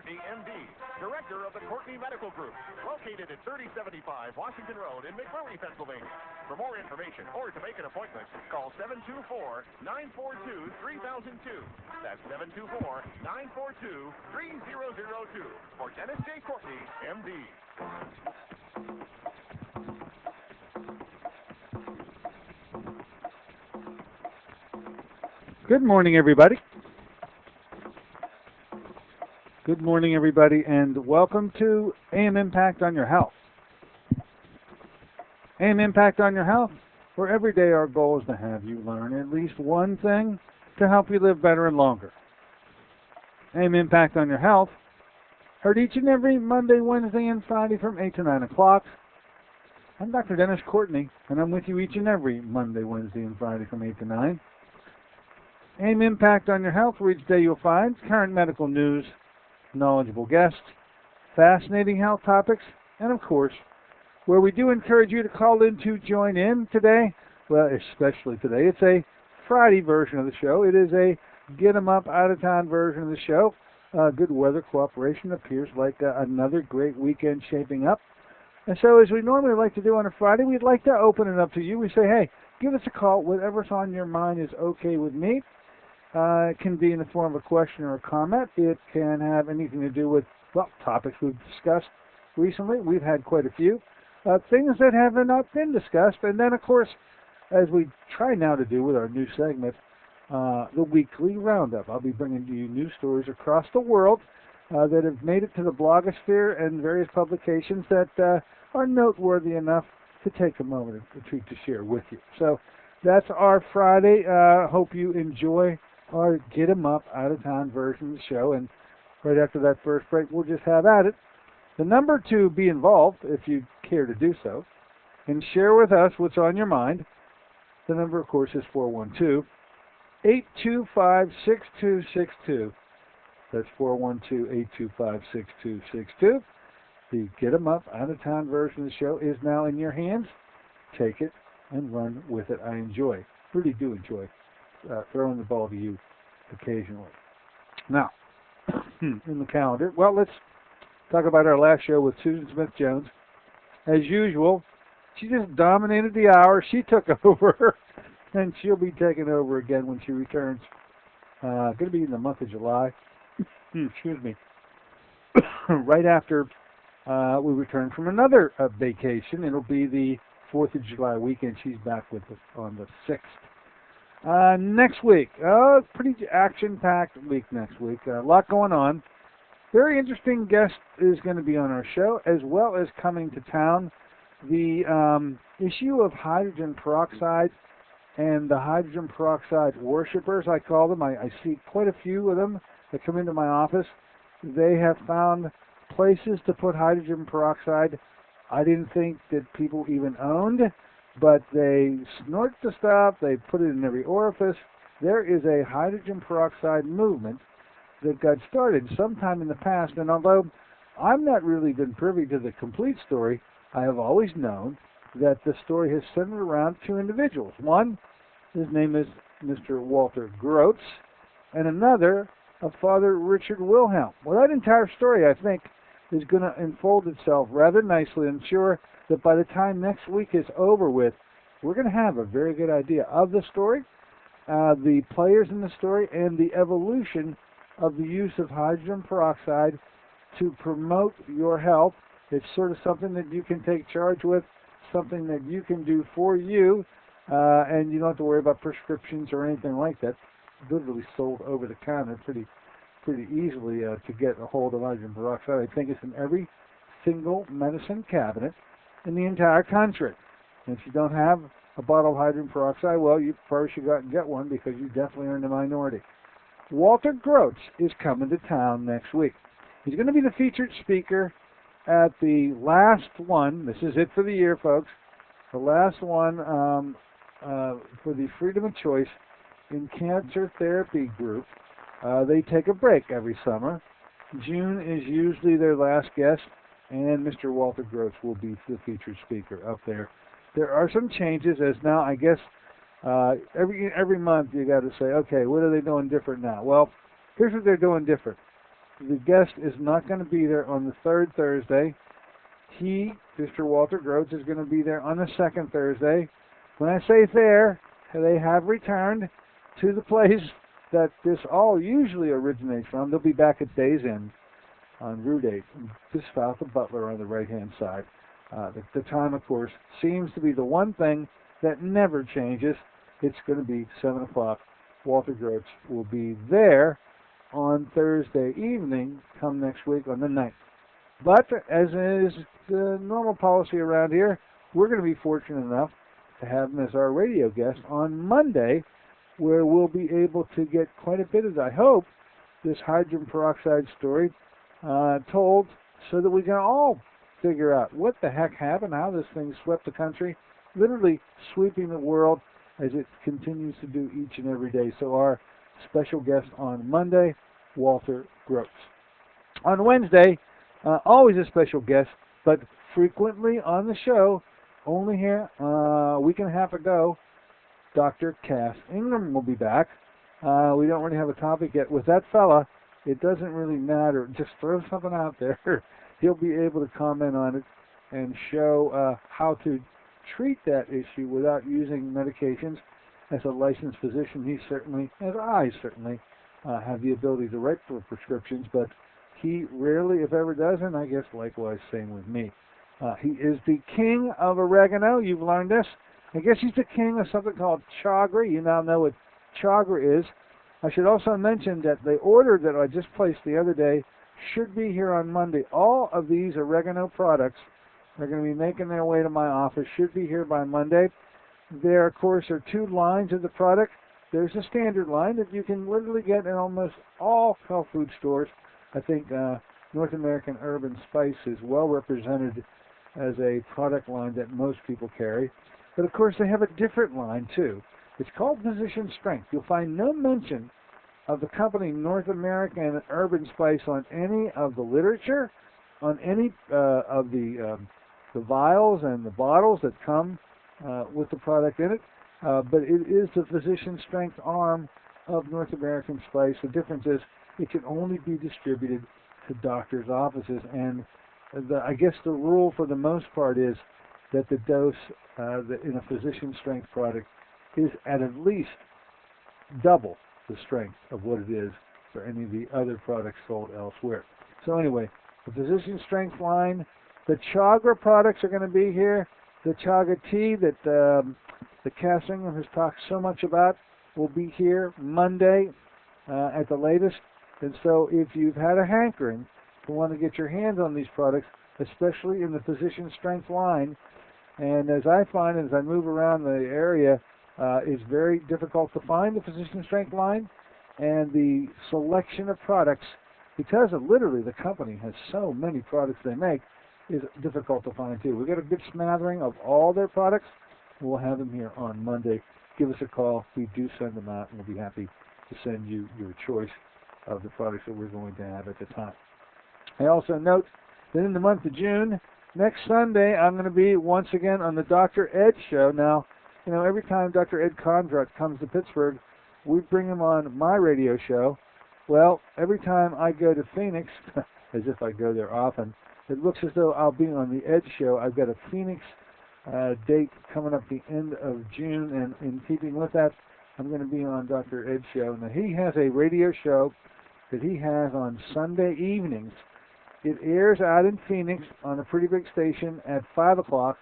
Courtney, MD, Director of the Courtney Medical Group, located at 3075 Washington Road in McMurray, Pennsylvania. For more information or to make an appointment, call 724-942-3002. That's 724-942-3002 for Dennis J. Courtney, MD. Good morning, everybody. Good morning, everybody, and welcome to AM Impact on Your Health. AM Impact on Your Health, where every day our goal is to have you learn at least one thing to help you live better and longer. AM Impact on Your Health, heard each and every Monday, Wednesday, and Friday from 8 to 9 o'clock. I'm Dr. Dennis Courtney, and I'm with you each and every Monday, Wednesday, and Friday from 8 to 9. AM Impact on Your Health, where each day you'll find current medical news, knowledgeable guests, fascinating health topics, and of course, where we do encourage you to call in to join in today. Well, especially today. It's a Friday version of the show. It is a get 'em up, out of town version of the show. Good weather cooperation appears like another great weekend shaping up. And so, as we normally like to do on a Friday, we'd like to open it up to you. We say, hey, give us a call. Whatever's on your mind is okay with me. It can be in the form of a question or a comment. It can have anything to do with, well, topics we've discussed recently. We've had quite a few. Things that have not been discussed. And then, of course, as we try now to do with our new segment, the weekly roundup. I'll be bringing you news stories across the world that have made it to the blogosphere and various publications that are noteworthy enough to take a moment and a treat to share with you. So that's our Friday. Hope you enjoy our Get 'em Up, out-of-town version of the show. And right after that first break, we'll just have at it. The number to be involved, if you care to do so, and share with us what's on your mind. The number, of course, is 412-825-6262. That's 412-825-6262. The Get 'em Up, out-of-town version of the show is now in your hands. Take it and run with it. I really do enjoy throwing the ball to you occasionally. Now, in the calendar, well, let's talk about our last show with Susan Smith-Jones. As usual, she just dominated the hour. She took over, and she'll be taking over again when she returns. Going to be in the month of July. Excuse me. Right after we return from another vacation. It'll be the 4th of July weekend. She's back with us on the 6th. Next week, pretty action-packed week next week. A lot going on. Very interesting guest is going to be on our show, as well as coming to town. The issue of hydrogen peroxide and the hydrogen peroxide worshippers, I call them. I see quite a few of them that come into my office. They have found places to put hydrogen peroxide I didn't think that people even owned, but they snort the stuff, they put it in every orifice. There is a hydrogen peroxide movement that got started sometime in the past, and although I've not really been privy to the complete story, I have always known that the story has centered around two individuals. One, his name is Mr. Walter Groats, and another, Father Richard Wilhelm. Well, that entire story, I think, is going to unfold itself rather nicely. I'm sure that by the time next week is over with, we're going to have a very good idea of the story, the players in the story, and the evolution of the use of hydrogen peroxide to promote your health. It's sort of something that you can take charge with, something that you can do for you, and you don't have to worry about prescriptions or anything like that. It's literally sold over the counter pretty easily to get a hold of hydrogen peroxide. I think it's in every single medicine cabinet in the entire country. And if you don't have a bottle of hydrogen peroxide, well, you probably should go out and get one because you definitely are in the minority. Walter Groats is coming to town next week. He's going to be the featured speaker at the last one. This is it for the year, folks. The last one for the Freedom of Choice in Cancer Therapy group. They take a break every summer. June is usually their last guest, and Mr. Walter Groats will be the featured speaker up there. There are some changes, as now I guess every month you got to say, okay, what are they doing different now? Well, here's what they're doing different. the guest is not going to be there on the third Thursday. He, Mr. Walter Groats, is going to be there on the second Thursday. When I say there, they have returned to the place that this all usually originates from. They'll be back at Days End on Route 8, just south of Butler on the right-hand side. The time, of course, seems to be the one thing that never changes. It's going to be 7 o'clock. Walter Groats will be there on Thursday evening, come next week on the 9th. But, as is the normal policy around here, we're going to be fortunate enough to have him as our radio guest on Monday, where we'll be able to get quite a bit of, I hope, this hydrogen peroxide story told so that we can all figure out what the heck happened, how this thing swept the country, literally sweeping the world as it continues to do each and every day. So our special guest on Monday, Walter Groats. On Wednesday, always a special guest, but frequently on the show, only here a week and a half ago, Dr. Cass Ingram will be back. We don't really have a topic yet. With that fella, it doesn't really matter. Just throw something out there. He'll be able to comment on it and show how to treat that issue without using medications. As a licensed physician, he certainly, as I certainly, have the ability to write for prescriptions, but he rarely, if ever, does, and I guess likewise same with me. He is the king of oregano. You've learned this. I guess he's the king of something called chagra. You now know what chagra is. I should also mention that the order that I just placed the other day should be here on Monday. All of these oregano products are going to be making their way to my office, should be here by Monday. There, of course, are two lines of the product. There's a standard line that you can literally get in almost all health food stores. I think North American Herb and Spice is well represented as a product line that most people carry. But, of course, they have a different line, too. It's called Physician Strength. You'll find no mention of the company North American Herb and Spice on any of the literature, on any of the vials and the bottles that come with the product in it. But it is the Physician Strength arm of North American Spice. The difference is it can only be distributed to doctors' offices. And I guess the rule for the most part is that the dose in a Physician Strength product is at least double the strength of what it is for any of the other products sold elsewhere. So anyway, the Physician Strength line, the chagra products are going to be here. The chaga tea that the Cass Ingram has talked so much about will be here Monday at the latest. And so if you've had a hankering to want to get your hands on these products, especially in the Physician Strength line, and as I find as I move around the area, it's very difficult to find the Physician Strength line, and the selection of products, because of literally the company has so many products they make, is difficult to find too. We've got a good smattering of all their products. We'll have them here on Monday. Give us a call. We do send them out, and we'll be happy to send you your choice of the products that we're going to have at the time. I also note that in the month of June, next Sunday, I'm going to be once again on the Dr. Ed Show. Now, you know, every time Dr. Ed Kondrot comes to Pittsburgh, we bring him on my radio show. Well, every time I go to Phoenix, as if I go there often, it looks as though I'll be on the Ed Show. I've got a Phoenix date coming up the end of June, and in keeping with that, I'm going to be on Dr. Ed's show. Now, he has a radio show that he has on Sunday evenings. It airs out in Phoenix on a pretty big station at 5 o'clock,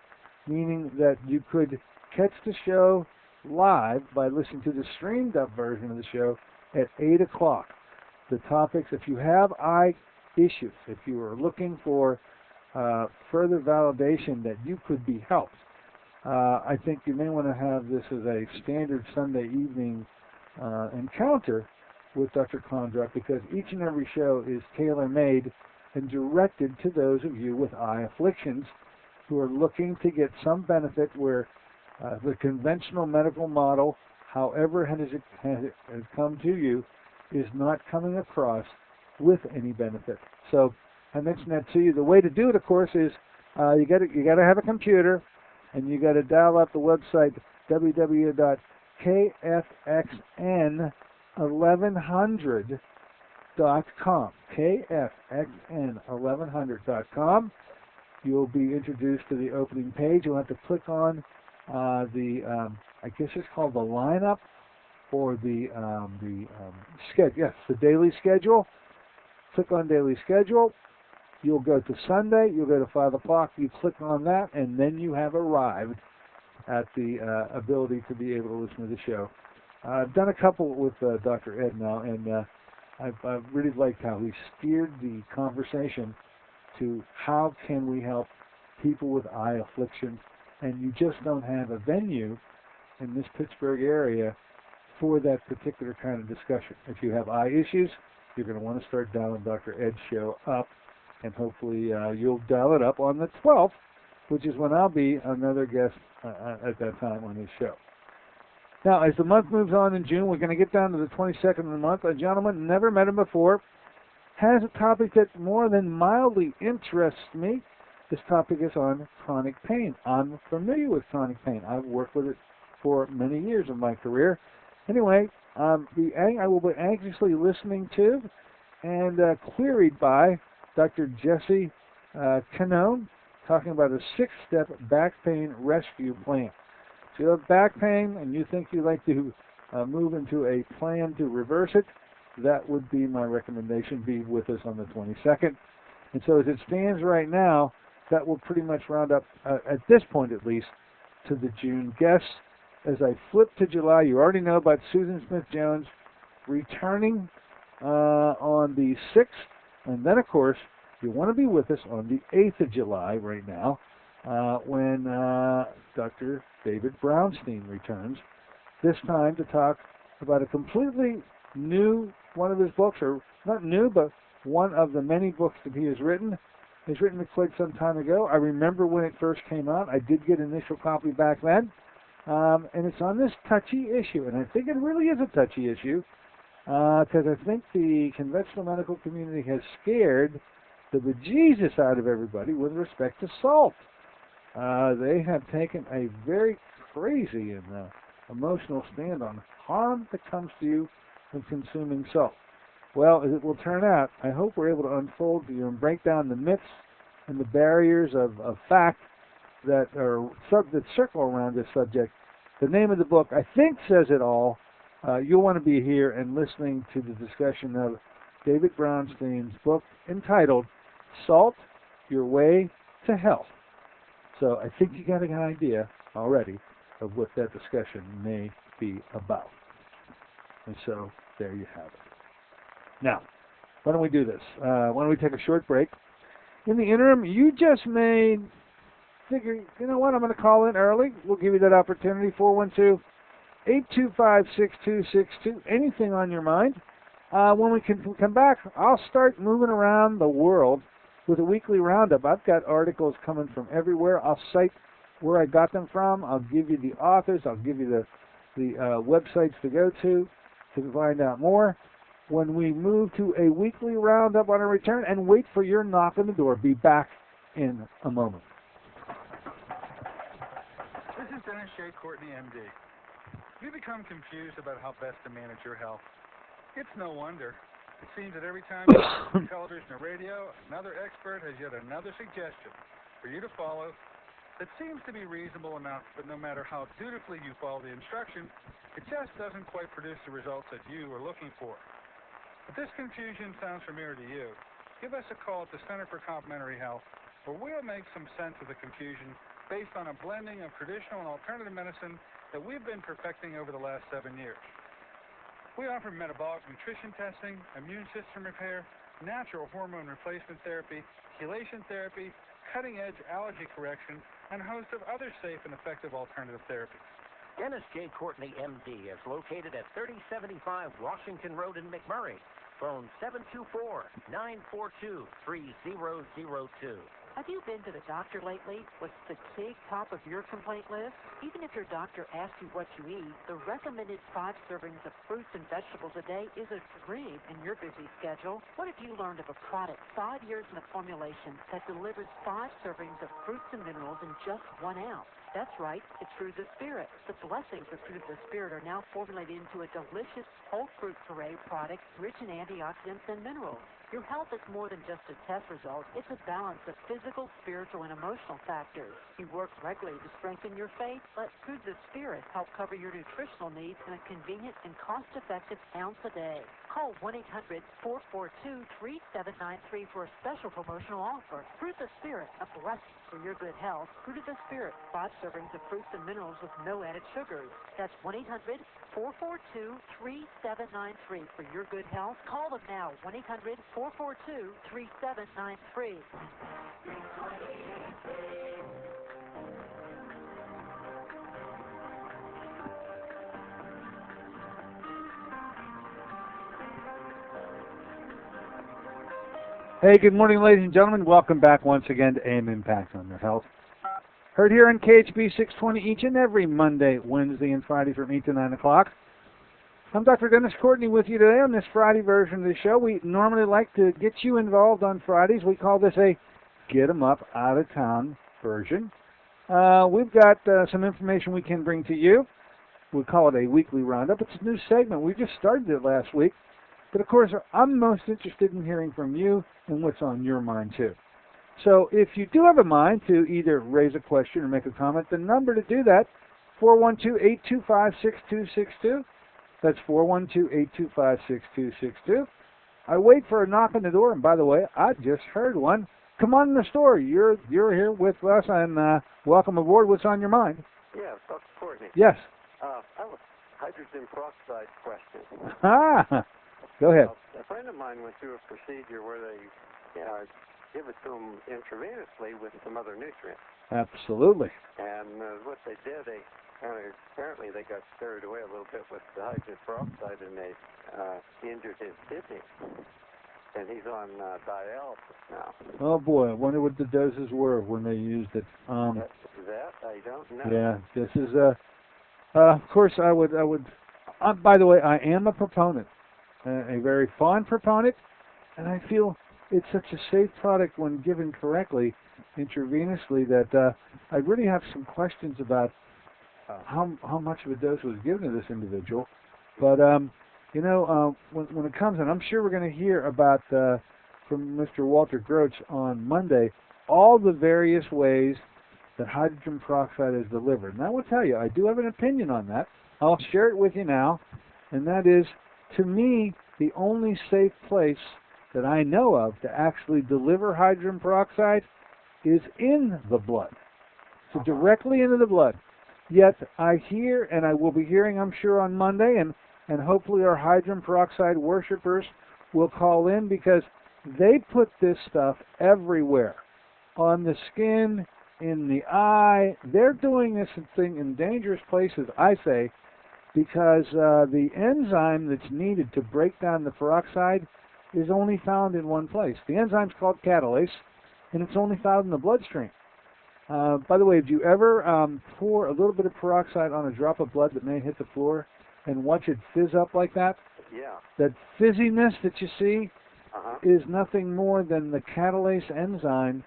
meaning that you could catch the show live by listening to the streamed up version of the show at 8 o'clock. The topics, if you have eye issues, if you are looking for further validation that you could be helped, I think you may want to have this as a standard Sunday evening encounter with Dr. Kondrot, because each and every show is tailor-made and directed to those of you with eye afflictions who are looking to get some benefit where the conventional medical model, however has come to you, is not coming across with any benefit. So I mentioned that to you. The way to do it, of course, is you got to have a computer, and you got to dial up the website www.kfxn1100 KFXN1100.com. You'll be introduced to the opening page. You'll have to click on I guess it's called the lineup or the schedule. Yes, the daily schedule. Click on daily schedule. You'll go to Sunday. You'll go to 5 o'clock. You click on that, and then you have arrived at the ability to be able to listen to the show. I've done a couple with Dr. Ed now, and I've really liked how he steered the conversation to how can we help people with eye affliction, and you just don't have a venue in this Pittsburgh area for that particular kind of discussion. If you have eye issues, you're going to want to start dialing Dr. Ed's show up, and hopefully you'll dial it up on the 12th, which is when I'll be another guest at that time on his show. Now, as the month moves on in June, we're going to get down to the 22nd of the month. A gentleman, never met him before, has a topic that more than mildly interests me. This topic is on chronic pain. I'm familiar with chronic pain. I've worked with it for many years of my career. Anyway, I will be anxiously listening to and queried by Dr. Jesse Canone, talking about a 6-step back pain rescue plan. So you have back pain and you think you'd like to move into a plan to reverse it, that would be my recommendation. Be with us on the 22nd. And so as it stands right now, that will pretty much round up, at this point at least, to the June guests. As I flip to July, you already know about Susan Smith-Jones returning on the 6th. And then, of course, you want to be with us on the 8th of July right now when Dr. David Brownstein returns, this time to talk about a completely new one of his books, or not new, but one of the many books that he has written. He's written it quite some time ago. I remember when it first came out. I did get an initial copy back then. And it's on this touchy issue, and I think it really is a touchy issue, because I think the conventional medical community has scared the bejesus out of everybody with respect to salt. They have taken a very crazy and emotional stand on harm that comes to you from consuming salt. Well, as it will turn out, I hope we're able to unfold to you and break down the myths and the barriers of fact that circle around this subject. The name of the book, I think, says it all. You'll want to be here and listening to the discussion of David Brownstein's book entitled Salt, Your Way to Health. So I think you got an idea already of what that discussion may be about. And so there you have it. Now, why don't we do this? Why don't we take a short break? In the interim, you just may figure, you know what, I'm going to call in early. We'll give you that opportunity, 412-825-6262, anything on your mind. When we can come back, I'll start moving around the world with a weekly roundup. I've got articles coming from everywhere. I'll cite where I got them from. I'll give you the authors. I'll give you the websites to go to find out more. When we move to a weekly roundup on a return, and wait for your knock on the door. Be back in a moment. This is Dennis J. Courtney, MD. Have you become confused about how best to manage your health? It's no wonder. It seems that every time you listen to television or radio, another expert has yet another suggestion for you to follow that seems to be reasonable enough, but no matter how dutifully you follow the instruction, it just doesn't quite produce the results that you are looking for. If this confusion sounds familiar to you, give us a call at the Center for Complementary Health, where we'll make some sense of the confusion based on a blending of traditional and alternative medicine that we've been perfecting over the last 7 years. We offer metabolic nutrition testing, immune system repair, natural hormone replacement therapy, chelation therapy, cutting-edge allergy correction, and a host of other safe and effective alternative therapies. Dennis J. Courtney, MD, is located at 3075 Washington Road in McMurray. Phone 724-942-3002. Have you been to the doctor lately? What's the big top of your complaint list? Even if your doctor asks you what you eat, the recommended 5 servings of fruits and vegetables a day is a dream in your busy schedule. What if you learned of a product 5 years in the formulation that delivers 5 servings of fruits and minerals in just 1 ounce? That's right, it's Fruit of the Spirit. The blessings of Fruit of the Spirit are now formulated into a delicious whole fruit puree product rich in antioxidants and minerals. Your health is more than just a test result. It's a balance of physical, spiritual, and emotional factors. You work regularly to strengthen your faith. Let Fruit of the Spirit help cover your nutritional needs in a convenient and cost-effective ounce a day. Call 1-800-442-3793 for a special promotional offer. Fruit of the Spirit, a blessing for your good health. Fruit of the Spirit, 5 servings of fruits and minerals with no added sugars. That's 1-800-442-3793 for your good health. Call them now, 1-800-442-3793. Hey, good morning, ladies and gentlemen. Welcome back once again to AM Impact on Your Health. Heard here on KHB 620 each and every Monday, Wednesday, and Friday from 8 to 9 o'clock. I'm Dr. Dennis Courtney with you today on this Friday version of the show. We normally like to get you involved on Fridays. We call this a Get 'em Up, Out of Town version. We've got some information we can bring to you. We call it a weekly roundup. It's a new segment. We just started it last week. But, of course, I'm most interested in hearing from you and what's on your mind, too. So if you do have a mind to either raise a question or make a comment, the number to do that, 412-825-6262. That's 412-825-6262. I wait for a knock on the door, and by the way, I just heard one. Come on in the store. You're here with us, and welcome aboard. What's on your mind? Yes, Dr. Courtney. Yes. I have a hydrogen peroxide question. Ah, go ahead. A friend of mine went through a procedure where they give it to them intravenously with some other nutrients. Absolutely. And what they did, apparently they got carried away a little bit with the hydrogen peroxide, and they injured his kidney. And he's on dialysis now. Oh boy, I wonder what the doses were when they used it. That I don't know. Yeah, this is of course I would. By the way, I am a proponent, a very fond proponent, and I feel it's such a safe product when given correctly, intravenously, that I really have some questions about how much of a dose was given to this individual. But when it comes, and I'm sure we're going to hear about from Mr. Walter Groach on Monday, all the various ways that hydrogen peroxide is delivered. And I will tell you, I do have an opinion on that. I'll share it with you now, and that is, to me, the only safe place that I know of to actually deliver hydrogen peroxide is in the blood. So directly into the blood. Yet I hear, and I will be hearing, I'm sure, on Monday, and hopefully our hydrogen peroxide worshipers will call in, because they put this stuff everywhere. On the skin, in the eye. They're doing this thing in dangerous places, I say, because the enzyme that's needed to break down the peroxide is only found in one place. The enzyme's called catalase, and it's only found in the bloodstream. By the way, did you ever pour a little bit of peroxide on a drop of blood that may hit the floor and watch it fizz up like that? Yeah. That fizziness that you see is nothing more than the catalase enzyme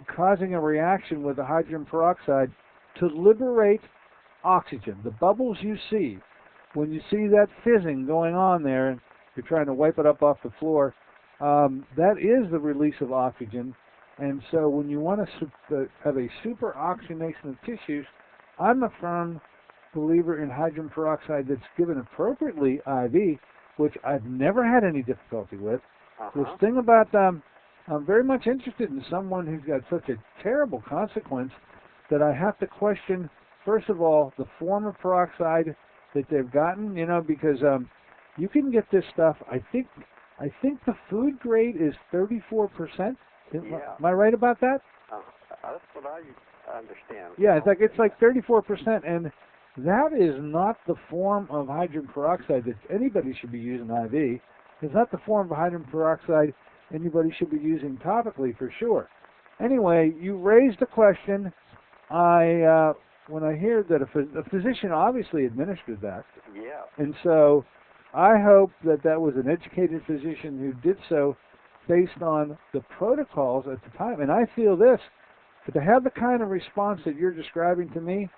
causing a reaction with the hydrogen peroxide to liberate oxygen. The bubbles you see, when you see that fizzing going on there and you're trying to wipe it up off the floor, that is the release of oxygen. And so when you want to have a super oxygenation of tissues, I'm a firm believer in hydrogen peroxide that's given appropriately IV, which I've never had any difficulty with. The thing about I'm very much interested in someone who's got such a terrible consequence that I have to question, first of all, the form of peroxide that they've gotten, because you can get this stuff, I think the food grade is 34%. Yeah. Am I right about that? That's what I understand. Yeah, it's like 34%, and that is not the form of hydrogen peroxide that anybody should be using IV. It's not the form of hydrogen peroxide anybody should be using topically, for sure. Anyway, you raised a question. When I hear that a physician obviously administered that, yeah, and so I hope that was an educated physician who did so based on the protocols at the time. And I feel this, But to have the kind of response that you're describing to me,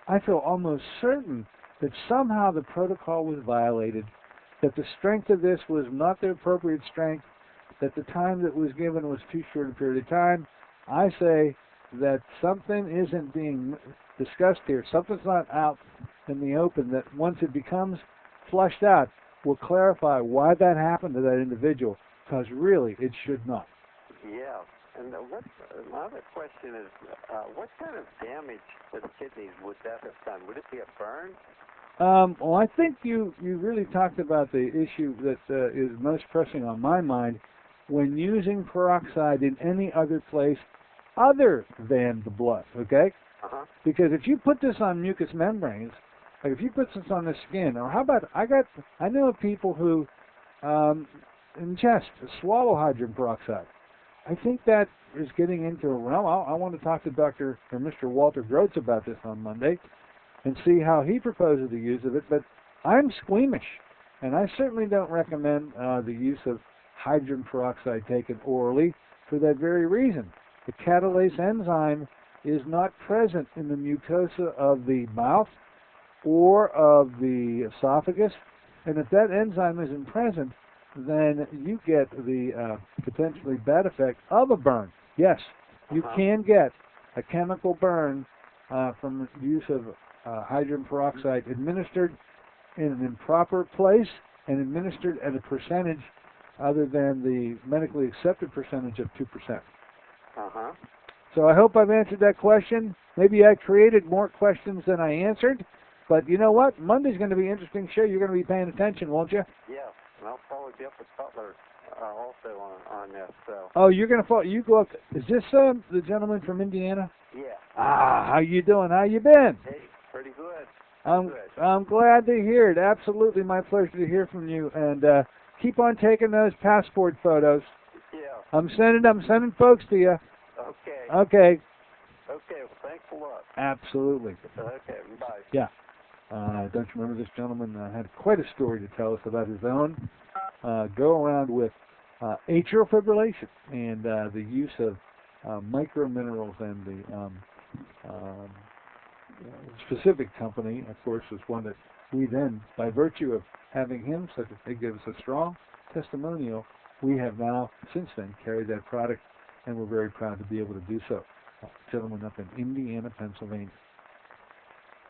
I feel almost certain that somehow the protocol was violated, that the strength of this was not the appropriate strength, that the time that was given was too short a period of time. I say that something isn't being discussed here. Something's not out in the open, that once it becomes flushed out, will clarify why that happened to that individual, because really it should not. Yeah. And my other question is, what kind of damage to the kidneys would that have done? Would it be a burn? Well, I think you really talked about the issue that is most pressing on my mind when using peroxide in any other place other than the blood, okay? Uh-huh. Because if you put this on mucous membranes, like if you put this on the skin, or how about, I know of people who ingest, swallow hydrogen peroxide. I think that is getting into, well, I want to talk to Dr. or Mr. Walter Groats about this on Monday and see how he proposes the use of it, but I'm squeamish, and I certainly don't recommend the use of hydrogen peroxide taken orally for that very reason. The catalase enzyme is not present in the mucosa of the mouth or of the esophagus, and if that enzyme isn't present, then you get the potentially bad effect of a burn. Yes, you can get a chemical burn from the use of hydrogen peroxide administered in an improper place and administered at a percentage other than the medically accepted percentage of 2%. Uh-huh. So I hope I've answered that question. Maybe I created more questions than I answered, but you know what? Monday's going to be an interesting show. You're going to be paying attention, won't you? Yeah. And I'll probably be up with Butler also on this. So. Oh, you're going to follow. You go up. Is this the gentleman from Indiana? Yeah. Ah, how you doing? How you been? Hey, pretty good. I'm glad to hear it. Absolutely my pleasure to hear from you. And keep on taking those passport photos. Yeah. I'm sending folks to you. Okay. Okay. Okay. Well, thanks a lot. Absolutely. Okay. Bye. Yeah. Don't you remember this gentleman had quite a story to tell us about his own go around with atrial fibrillation and the use of microminerals, and the specific company, of course, was one that we then, by virtue of having him, such that they give us a strong testimonial, we have now since then carried that product, and we're very proud to be able to do so. Gentleman up in Indiana, Pennsylvania.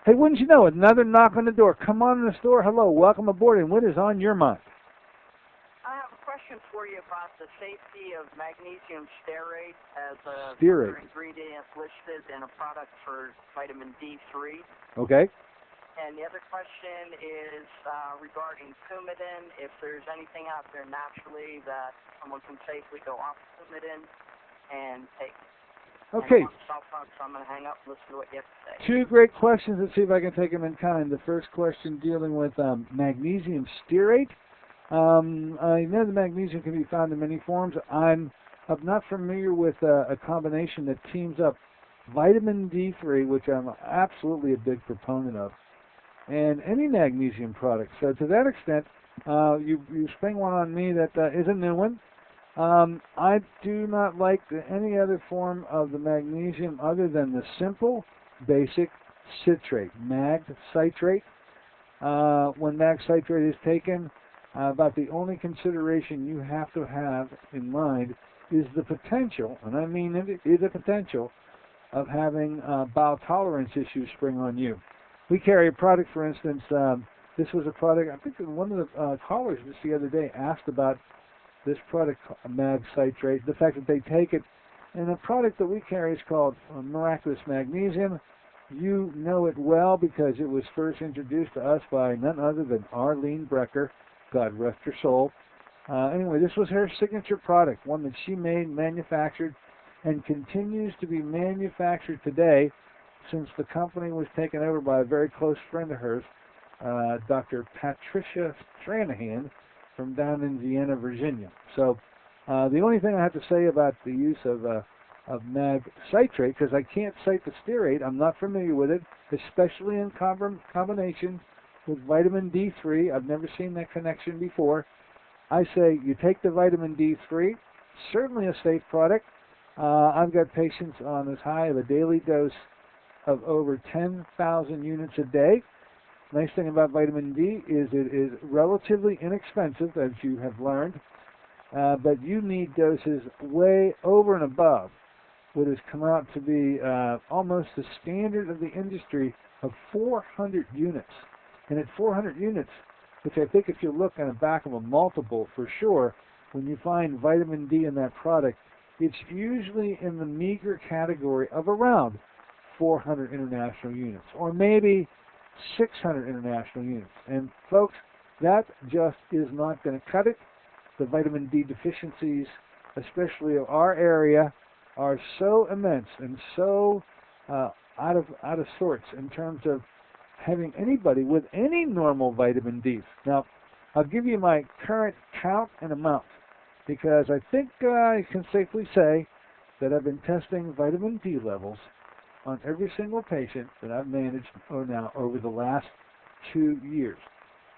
Hey, wouldn't you know, another knock on the door. Come on in the store. Hello, welcome aboard, and what is on your mind? I have a question for you about the safety of magnesium stearate as a ingredient listed in a product for vitamin D3. Okay. And the other question is regarding Coumadin, if there's anything out there naturally that someone can safely go off Coumadin and take. Okay. So I'm going to hang up and listen to what you have to say. Two great questions. Let's see if I can take them in kind. The first question dealing with magnesium stearate. I know the magnesium can be found in many forms. I'm not familiar with a combination that teams up vitamin D3, which I'm absolutely a big proponent of, and any magnesium product. So to that extent, you spring one on me that is a new one. I do not like any other form of the magnesium other than the simple, basic citrate, mag citrate. When mag citrate is taken, about the only consideration you have to have in mind is the potential, and I mean it is a potential, of having bowel tolerance issues spring on you. We carry a product, for instance, this was a product, I think one of the callers just the other day asked about this product, mag citrate, the fact that they take it, and the product that we carry is called Miraculous Magnesium. You know it well because it was first introduced to us by none other than Arlene Brecker, God rest her soul. Anyway, this was her signature product, one that she made, manufactured, and continues to be manufactured today since the company was taken over by a very close friend of hers, Dr. Patricia Stranahan, from down in Vienna, Virginia. So the only thing I have to say about the use of mag citrate, because I can't cite the stearate, I'm not familiar with it, especially in combination with vitamin D3. I've never seen that connection before. I say you take the vitamin D3, certainly a safe product. I've got patients on as high of a daily dose of over 10,000 units a day. Nice thing about vitamin D is it is relatively inexpensive, as you have learned, but you need doses way over and above what has come out to be almost the standard of the industry of 400 units. And at 400 units, which I think if you look on the back of a multiple for sure, when you find vitamin D in that product, it's usually in the meager category of around 400 international units, or maybe 600 international units. And folks, that just is not going to cut it. The vitamin D deficiencies, especially of our area, are so immense and so out of sorts in terms of having anybody with any normal vitamin D. Now, I'll give you my current count and amount, because I think I can safely say that I've been testing vitamin D levels on every single patient that I've managed now over the last 2 years.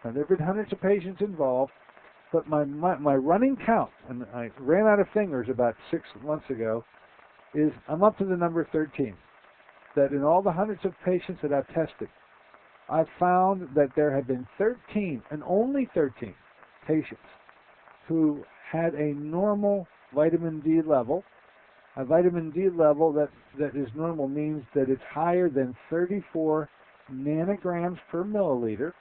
Now, there have been hundreds of patients involved, but my running count, and I ran out of fingers about 6 months ago, is I'm up to the number 13. That in all the hundreds of patients that I've tested, I've found that there have been 13, and only 13, patients who had a normal vitamin D level. A vitamin D level that is normal means that it's higher than 34 nanograms per milliliter,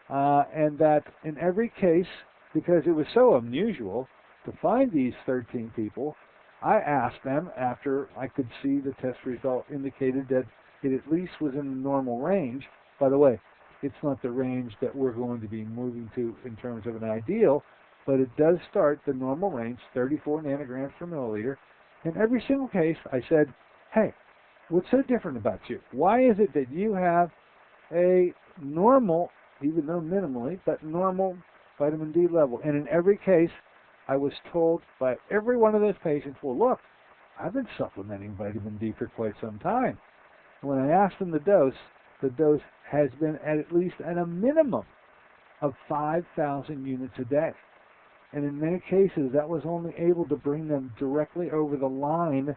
and that in every case, because it was so unusual to find these 13 people, I asked them after I could see the test result indicated that it at least was in the normal range. By the way, it's not the range that we're going to be moving to in terms of an ideal, but it does start the normal range, 34 nanograms per milliliter. In every single case, I said, hey, what's so different about you? Why is it that you have a normal, even though minimally, but normal vitamin D level? And in every case, I was told by every one of those patients, well, look, I've been supplementing vitamin D for quite some time. And when I asked them the dose has been at least at a minimum of 5,000 units a day. And in many cases, that was only able to bring them directly over the line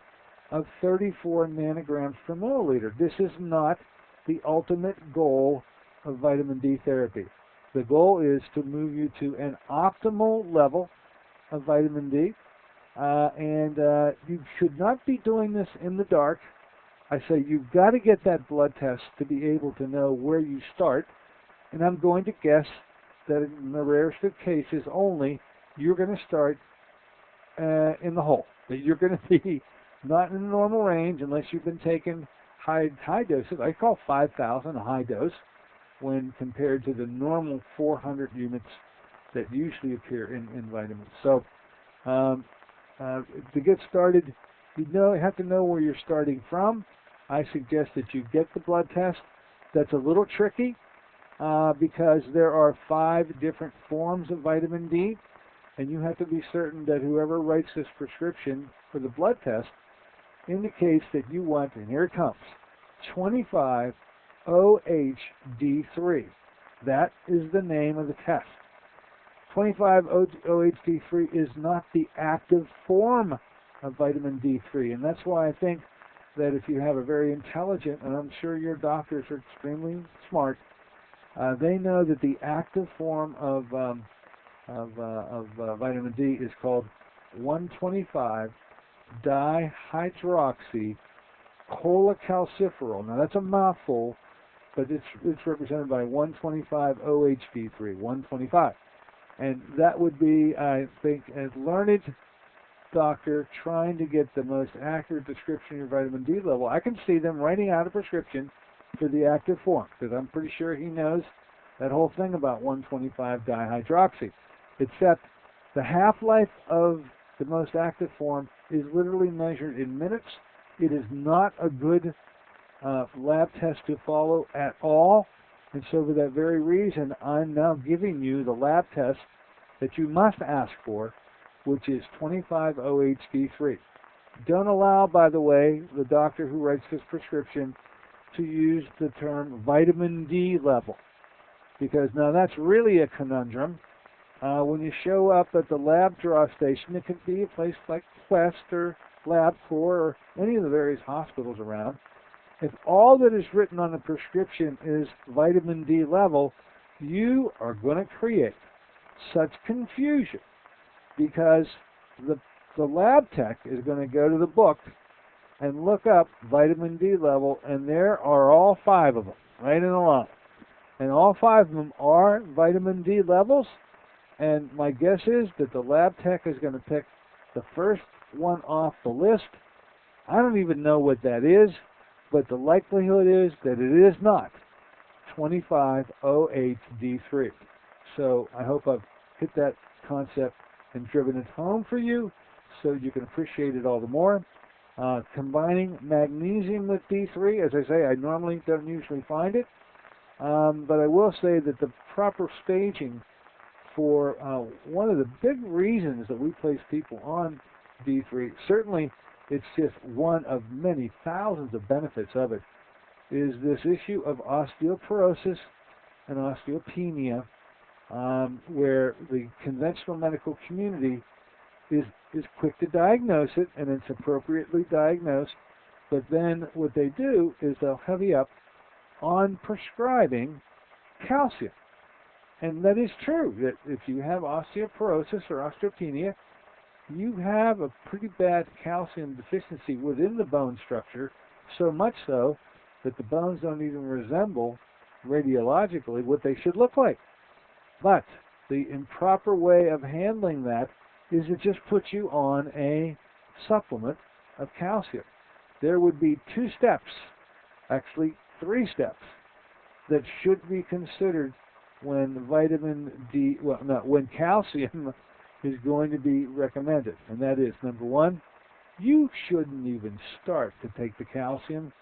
of 34 nanograms per milliliter. This is not the ultimate goal of vitamin D therapy. The goal is to move you to an optimal level of vitamin D, and you should not be doing this in the dark. I say you've got to get that blood test to be able to know where you start, and I'm going to guess that in the rarest of cases only, you're going to start in the hole. That you're going to be not in the normal range unless you've been taking high doses. I call 5,000 a high dose when compared to the normal 400 units that usually appear in vitamins. So to get started, you have to know where you're starting from. I suggest that you get the blood test. That's a little tricky because there are 5 different forms of vitamin D, and you have to be certain that whoever writes this prescription for the blood test indicates that you want, and here it comes, 25-OHD3. That is the name of the test. 25-OHD3 is not the active form of vitamin D3, and that's why I think that if you have a very intelligent, and I'm sure your doctors are extremely smart, they know that the active form of vitamin D is called 125-dihydroxycholecalciferol. Now that's a mouthful, but it's represented by 125-OHD3, 125. And that would be, I think, a learned doctor trying to get the most accurate description of your vitamin D level. I can see them writing out a prescription for the active form, because I'm pretty sure he knows that whole thing about 125-dihydroxy. Except the half-life of the most active form is literally measured in minutes. It is not a good lab test to follow at all. And so for that very reason, I'm now giving you the lab test that you must ask for, which is 25-OHD3. Don't allow, by the way, the doctor who writes this prescription to use the term vitamin D level, because now that's really a conundrum. When you show up at the lab draw station, it could be a place like Quest or LabCorp or any of the various hospitals around. If all that is written on the prescription is vitamin D level, you are going to create such confusion because the lab tech is going to go to the book and look up vitamin D level, and there are all 5 of them right in a line. And all 5 of them are vitamin D levels, and my guess is that the lab tech is going to pick the first one off the list. I don't even know what that is, but the likelihood is that it is not 2508D3. So I hope I've hit that concept and driven it home for you so you can appreciate it all the more. Combining magnesium with D3, as I say, I normally don't usually find it, but I will say that the proper staging for one of the big reasons that we place people on D3, certainly it's just one of many thousands of benefits of it, is this issue of osteoporosis and osteopenia, where the conventional medical community is quick to diagnose it, and it's appropriately diagnosed, but then what they do is they'll heavy up on prescribing calcium. And that is true, that if you have osteoporosis or osteopenia, you have a pretty bad calcium deficiency within the bone structure, so much so that the bones don't even resemble radiologically what they should look like. But the improper way of handling that is it just puts you on a supplement of calcium. There would be 2 steps, actually 3 steps, that should be considered when when calcium is going to be recommended. And that is, number 1, you shouldn't even start to take the calcium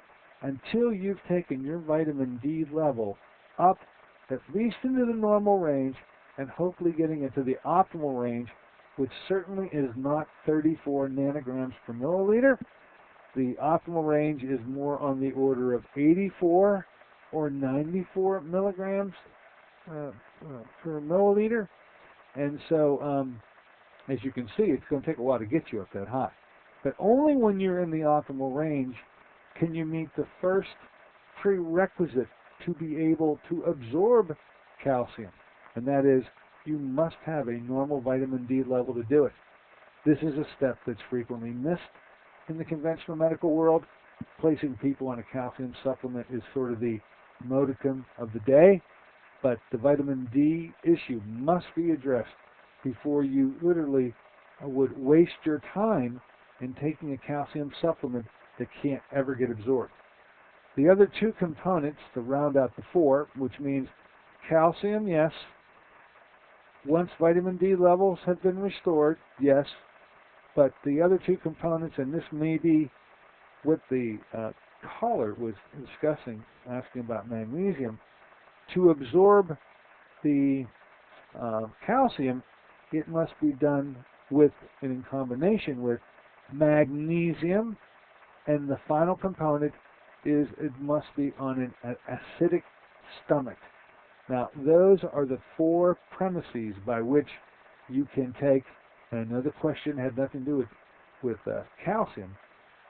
until you've taken your vitamin D level up at least into the normal range and hopefully getting into the optimal range, which certainly is not 34 nanograms per milliliter. The optimal range is more on the order of 84 or 94 milligrams per milliliter. And so, as you can see, it's going to take a while to get you up that high. But only when you're in the optimal range can you meet the first prerequisite to be able to absorb calcium. And that is, you must have a normal vitamin D level to do it. This is a step that's frequently missed in the conventional medical world. Placing people on a calcium supplement is sort of the modicum of the day, but the vitamin D issue must be addressed before you literally would waste your time in taking a calcium supplement that can't ever get absorbed. The other 2 components to round out the 4, which means calcium, yes. Once vitamin D levels have been restored, yes. But the other 2 components, and this may be what the caller was discussing, asking about magnesium, to absorb the calcium, it must be done with and in combination with magnesium, and the final component is it must be on an acidic stomach. Now, those are the 4 premises by which you can take, and I know the question had nothing to do with calcium,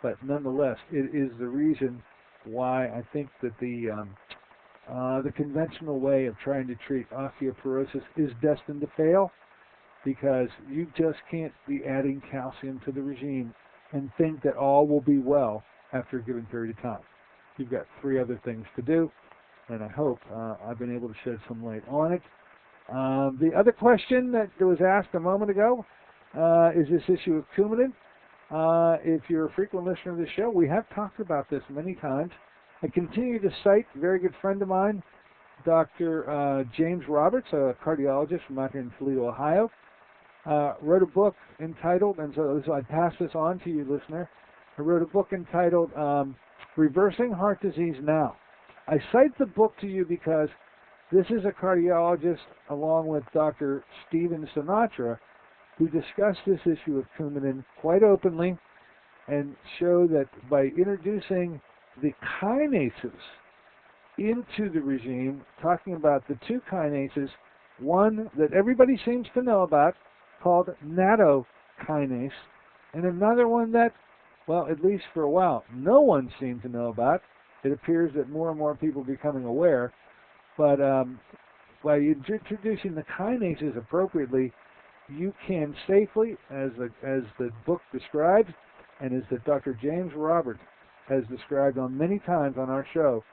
but nonetheless, it is the reason why I think that the conventional way of trying to treat osteoporosis is destined to fail, because you just can't be adding calcium to the regime and think that all will be well after a given period of time. You've got 3 other things to do, and I hope I've been able to shed some light on it. The other question that was asked a moment ago is this issue of Coumadin. If you're a frequent listener of the show, we have talked about this many times. I continue to cite a very good friend of mine, Dr. James Roberts, a cardiologist from out here in Toledo, Ohio, wrote a book entitled, and so I pass this on to you, listener. I wrote a book entitled Reversing Heart Disease Now. I cite the book to you because this is a cardiologist, along with Dr. Stephen Sinatra, who discussed this issue of Coumadin quite openly and show that by introducing the kinases into the regime, talking about the 2 kinases, one that everybody seems to know about called nattokinase, and another one that, well, at least for a while, no one seemed to know about. It appears that more and more people are becoming aware, but by introducing the kinases appropriately, you can safely, as the book describes, and as that Dr. James Roberts has described on many times on our show,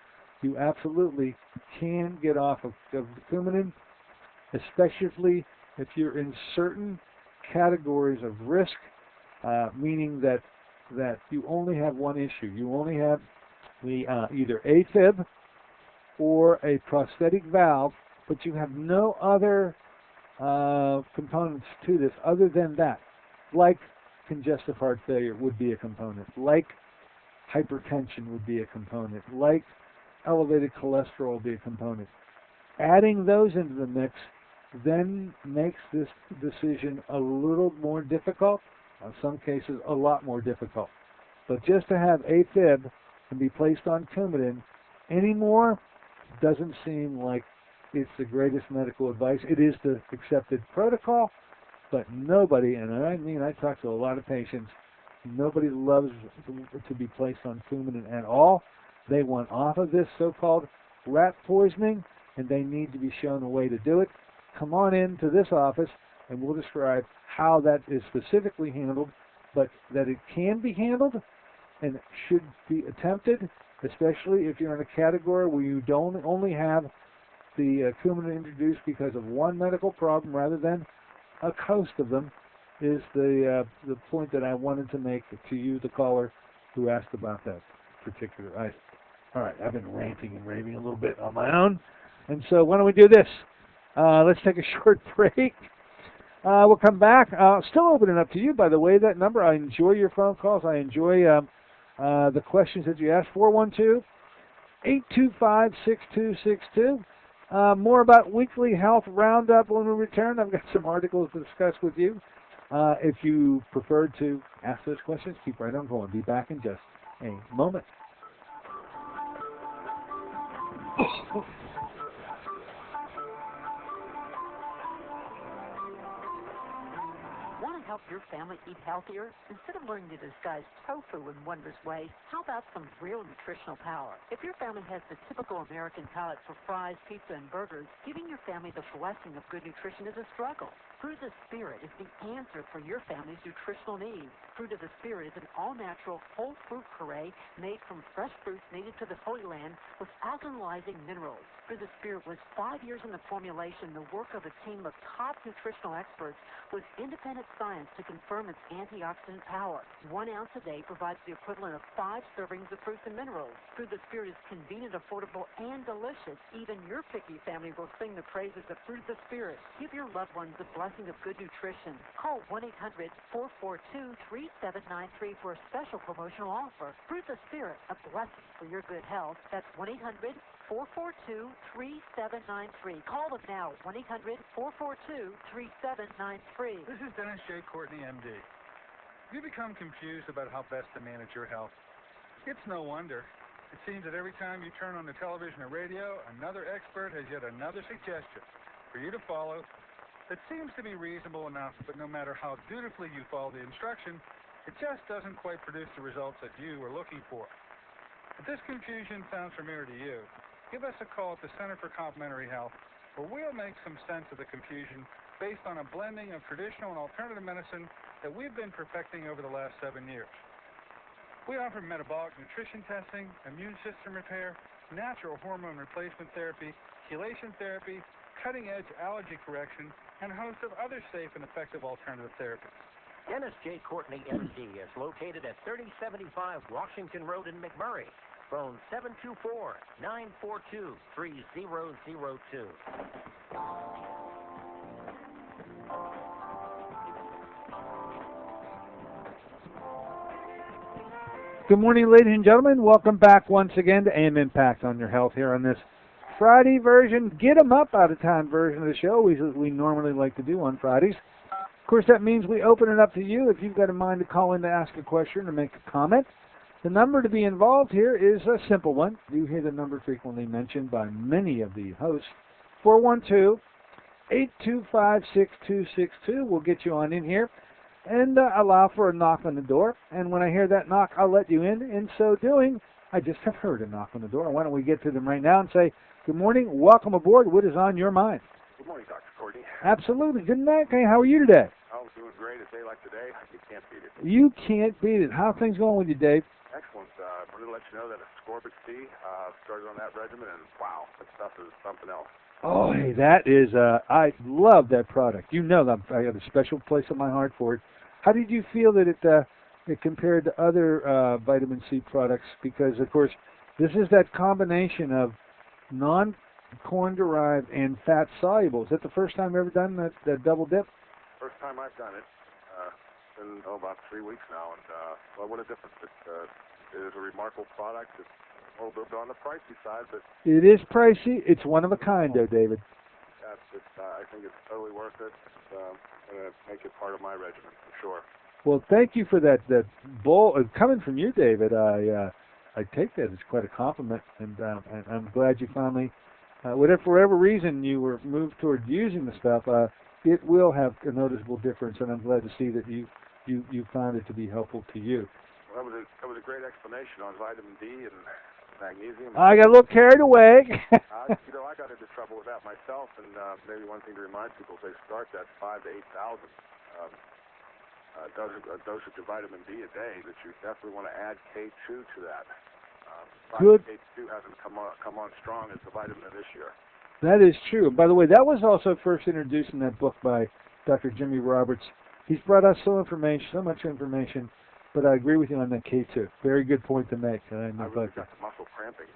you absolutely can get off of Coumadin, especially if you're in certain categories of risk, meaning that you only have one issue. You only have the either AFib or a prosthetic valve, but you have no other components to this other than that, like congestive heart failure would be a component, like hypertension would be a component, like elevated cholesterol would be a component. Adding those into the mix then makes this decision a little more difficult, in some cases a lot more difficult. But just to have AFib and be placed on Coumadin anymore doesn't seem like it's the greatest medical advice. It is the accepted protocol, but nobody, and I mean I talk to a lot of patients, nobody loves to be placed on Coumadin at all. They want off of this so-called rat poisoning, and they need to be shown a way to do it. Come on in to this office, and we'll describe how that is specifically handled, but that it can be handled and should be attempted, especially if you're in a category where you don't only have the Coumadin introduced because of one medical problem rather than a host of them, is the point that I wanted to make to you, the caller who asked about that particular item. All right, I've been ranting and raving a little bit on my own, and so why don't we do this? Let's take a short break. We'll come back. Still opening up to you, by the way, that number. I enjoy your phone calls. I enjoy the questions that you ask. 412-825-6262. More about Weekly Health Roundup when we return. I've got some articles to discuss with you. If you prefer to ask those questions, keep right on going. Be back in just a moment. Want to help your family eat healthier? Instead of learning to disguise tofu in wondrous ways, how about some real nutritional power? If your family has the typical American palate for fries, pizza, and burgers, giving your family the blessing of good nutrition is a struggle. Fruit of the Spirit is the answer for your family's nutritional needs. Fruit of the Spirit is an all-natural, whole fruit puree made from fresh fruits native to the Holy Land with alkalizing minerals. Fruit of the Spirit was 5 years in the formulation, the work of a team of top nutritional experts with independent science to confirm its antioxidant power. 1 ounce a day provides the equivalent of 5 servings of fruits and minerals. Fruit of the Spirit is convenient, affordable, and delicious. Even your picky family will sing the praises of Fruit of the Spirit. Give your loved ones the blessing of good nutrition. Call 1-800-442-3793 for a special promotional offer. Fruit of the Spirit, a blessing for your good health. That's 1-800-442-3793. Call them now, 1-800-442-3793. This is Dennis J. Courtney, MD. Have you become confused about how best to manage your health? It's no wonder. It seems that every time you turn on the television or radio, another expert has yet another suggestion for you to follow that seems to be reasonable enough, but no matter how dutifully you follow the instruction, it just doesn't quite produce the results that you were looking for. If this confusion sounds familiar to you, give us a call at the Center for Complementary Health, where we'll make some sense of the confusion based on a blending of traditional and alternative medicine that we've been perfecting over the last 7 years. We offer metabolic nutrition testing, immune system repair, natural hormone replacement therapy, chelation therapy, cutting-edge allergy correction, and a host of other safe and effective alternative therapies. Dennis J. Courtney, MD, is located at 3075 Washington Road in McMurray. Phone 724-942-3002. Good morning, ladies and gentlemen. Welcome back once again to AM Impact on Your Health here on this Friday version, get 'em up out of time version of the show, as we normally like to do on Fridays. Of course, that means we open it up to you if you've got a mind to call in to ask a question or make a comment. The number to be involved here is a simple one. You hear the number frequently mentioned by many of the hosts, 825-6262. We'll get you on in here and allow for a knock on the door. And when I hear that knock, I'll let you in. In so doing, I just have heard a knock on the door. Why don't we get to them right now and say, good morning, welcome aboard. What is on your mind? Good morning, Dr. Courtney. Absolutely. Good night. Okay, how are you today? I was doing great. A day like today, you can't beat it. You can't beat it. How are things going with you, Dave? Excellent. I wanted to let you know that ascorbic tea started on that regimen, and wow, that stuff is something else. Oh, hey, that is, I love that product. You know that I have a special place in my heart for it. How did you feel that it compared to other vitamin C products? Because, of course, this is that combination of non-corn-derived and fat-soluble. Is that the first time you've ever done that double dip? First time I've done it. It's been about 3 weeks now, and well, what a difference. It is a remarkable product. It's a little bit on the pricey side, but it is pricey. It's one of a kind, though, David. I think it's totally worth it. It's going to make it part of my regimen, for sure. Well, thank you for that bowl. Coming from you, David, I take that as quite a compliment, and I'm glad you finally, for whatever reason you were moved toward using the stuff, it will have a noticeable difference, and I'm glad to see that you found it to be helpful to you. Well, that was a great explanation on vitamin D and magnesium. I got a little carried away. I got into trouble with that myself, and maybe one thing to remind people is they start that 5,000 to 8,000 dosage of vitamin D a day. That you definitely want to add K2 to that. Good. K2 hasn't come on strong as the vitamin of this year. That is true. And by the way, that was also first introduced in that book by Dr. Jimmy Roberts. He's brought us so much information, but I agree with you on that K2. Very good point to make. I really got the muscle cramping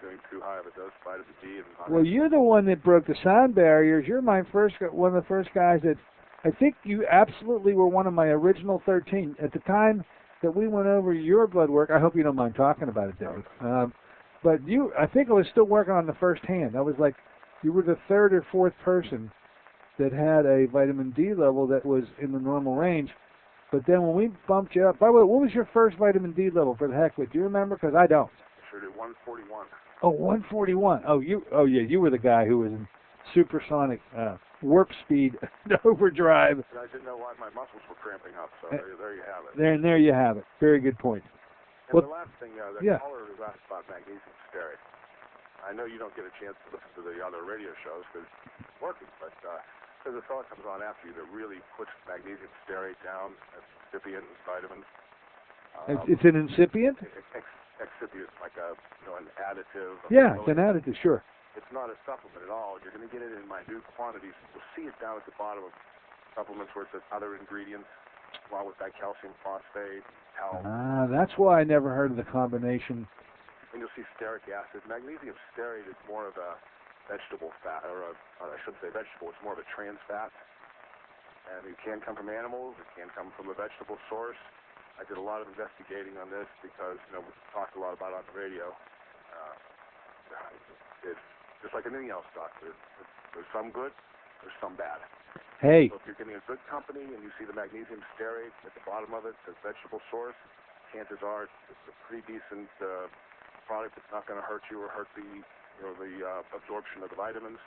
doing too high of a dose of vitamin D. Well, you're the one that broke the sound barriers. You're one of the first guys that, I think you absolutely were one of my original 13. At the time that we went over your blood work, I hope you don't mind talking about it, David. But I think I was still working on the first hand. I was like, you were the third or fourth person that had a vitamin D level that was in the normal range. But then when we bumped you up, by the way, what was your first vitamin D level for the heck of it? Do you remember? Because I don't. Sure did. 141. Oh, 141. Oh, yeah, you were the guy who was in supersonic warp speed overdrive. And I didn't know why my muscles were cramping up, so there you have it. There you have it. Very good point. And the last thing, the caller who asked about magnesium stearate. I know you don't get a chance to listen to the other radio shows because it's working, but there's a fellow comes on after you that really puts magnesium stearate down as excipient vitamins. It's an incipient? Excipient, like an additive. Yeah, it's an additive, sure. It's not a supplement at all. You're going to get it in minute quantities. You'll see it down at the bottom of supplements where it says other ingredients, along with dicalcium phosphate, talc. That's why I never heard of the combination. And you'll see stearic acid. Magnesium stearate is more of a vegetable fat, or I shouldn't say vegetable, it's more of a trans fat. And it can come from animals, it can come from a vegetable source. I did a lot of investigating on this because, we talked a lot about it on the radio. It's just like anything else, doctor. There's some good, there's some bad. Hey. So if you're getting a good company and you see the magnesium stearate at the bottom of it, the vegetable source, chances are it's a pretty decent product that's not going to hurt you or hurt the absorption of the vitamins.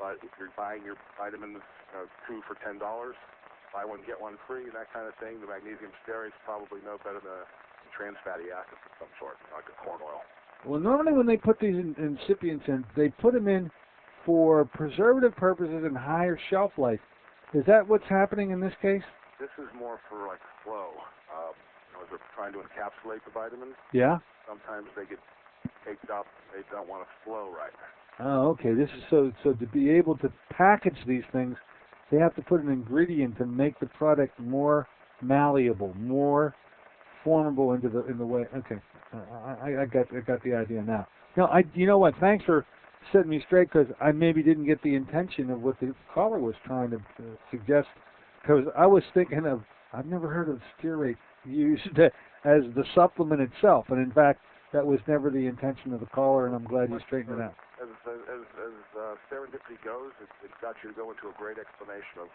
But if you're buying your vitamins 2 for $10, buy one get one free and that kind of thing, the magnesium stearate is probably no better than a trans fatty acid of some sort, like a corn oil. Well, normally when they put these incipients in, they put them in for preservative purposes and higher shelf life. Is that what's happening in this case? This is more for like flow. As they're trying to encapsulate the vitamins. Yeah. Sometimes they get caked up. They don't want to flow right. Oh, okay. This is so to be able to package these things, they have to put an ingredient to make the product more malleable, more formable in the way. Okay, I got the idea now. No, you know what? Thanks for setting me straight because I maybe didn't get the intention of what the caller was trying to suggest. Because I was thinking of, I've never heard of stearate used as the supplement itself, and in fact, that was never the intention of the caller, and I'm glad you straightened it out. As serendipity goes, it got you to go into a great explanation of...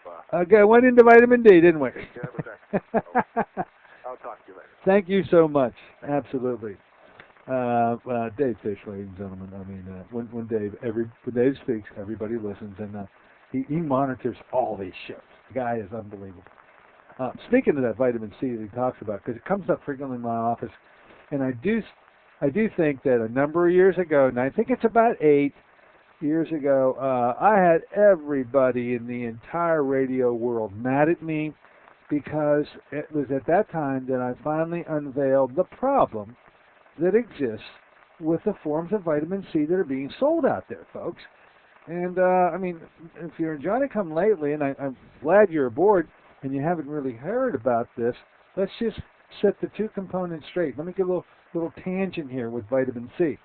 Okay, went into vitamin D, didn't we? Yeah, it was excellent. So, I'll talk to you later. Thank you so much. Absolutely. Dave Fish, ladies and gentlemen. I mean, when Dave speaks, everybody listens, and He monitors all these shows. The guy is unbelievable. Speaking of that vitamin C that he talks about, because it comes up frequently in my office, and I do think that a number of years ago, and I think it's about 8 years ago, I had everybody in the entire radio world mad at me because it was at that time that I finally unveiled the problem that exists with the forms of vitamin C that are being sold out there, folks. And, I mean, if you're enjoying it come lately, and I'm glad you're aboard and you haven't really heard about this, let's just set the two components straight. Let me get a little tangent here with vitamin C.